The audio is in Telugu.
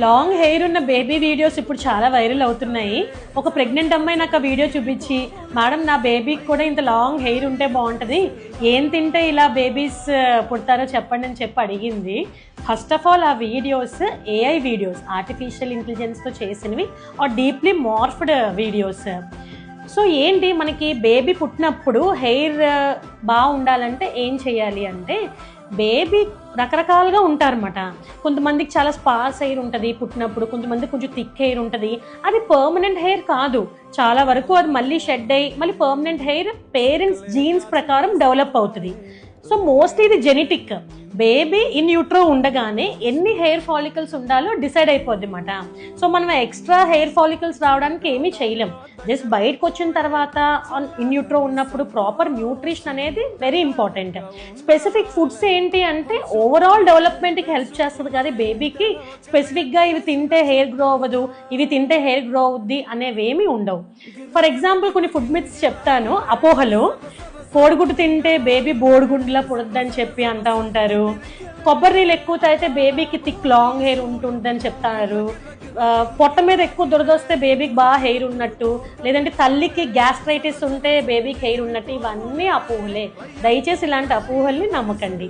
లాంగ్ హెయిర్ ఉన్న బేబీ వీడియోస్ ఇప్పుడు చాలా వైరల్ అవుతున్నాయి. ఒక ప్రెగ్నెంట్ అమ్మాయి నాకు ఆ వీడియో చూపించి, మేడం నా బేబీకి కూడా ఇంత లాంగ్ హెయిర్ ఉంటే బాగుంటుంది, ఏం తింటే ఇలా బేబీస్ పుడతారో చెప్పండి అని చెప్పి అడిగింది. ఫస్ట్ ఆఫ్ ఆల్ ఆ వీడియోస్ ఏఐ వీడియోస్, ఆర్టిఫిషియల్ ఇంటెలిజెన్స్తో చేసినవి or deeply morphed videos. So ఏంటి, మనకి బేబీ పుట్టినప్పుడు హెయిర్ బాగా ఉండాలంటే ఏం చేయాలి అంటే, బేబీ రకరకాలుగా ఉంటారన్నమాట. కొంతమందికి చాలా స్పార్స్ హెయిర్ ఉంటుంది పుట్టినప్పుడు, కొంతమంది కొంచెం థిక్ హెయిర్ ఉంటుంది. అది పర్మనెంట్ హెయిర్ కాదు, చాలా వరకు అది మళ్ళీ షెడ్ అయ్యి మళ్ళీ పర్మనెంట్ హెయిర్ పేరెంట్స్ జీన్స్ ప్రకారం డెవలప్ అవుతుంది. సో మోస్ట్లీ ఇది జెనెటిక్. బేబీ ఇన్ యూట్రో ఉండగానే ఎన్ని హెయిర్ ఫాలికల్స్ ఉండాలో డిసైడ్ అయిపోద్ది అన్నమాట. సో మనం ఎక్స్ట్రా హెయిర్ ఫాలికల్స్ రావడానికి ఏమీ చేయలేం. జస్ట్ బయటకు వచ్చిన తర్వాత ఇన్ యూట్రో ఉన్నప్పుడు ప్రాపర్ న్యూట్రిషన్ అనేది వెరీ ఇంపార్టెంట్. స్పెసిఫిక్ ఫుడ్స్ ఏంటి అంటే ఓవరాల్ డెవలప్మెంట్కి హెల్ప్ చేస్తుంది కానీ బేబీకి స్పెసిఫిక్గా ఇవి తింటే హెయిర్ గ్రో అవ్వదు, ఇవి తింటే హెయిర్ గ్రో అవుద్ది అనేవేమీ ఉండవు. ఫర్ ఎగ్జాంపుల్ కొన్ని ఫుడ్ మిత్స్ చెప్తాను. అపోహలు: కోడిగుడ్డు తింటే బేబీ బోడిగుడ్డులా పుడద్దని చెప్పి అంటూ ఉంటారు. కొబ్బరి నీళ్ళు ఎక్కువ తాగితే బేబీకి థిక్ లాంగ్ హెయిర్ ఉంటుందని చెప్తారు. పొట్ట మీద ఎక్కువ దురదొస్తే బేబీకి బాగా హెయిర్ ఉన్నట్టు, లేదంటే తల్లికి గ్యాస్ట్రైటిస్ ఉంటే బేబీకి హెయిర్ ఉన్నట్టు, ఇవన్నీ అపోహలే. దయచేసి ఇలాంటి అపోహల్ని నమ్మకండి.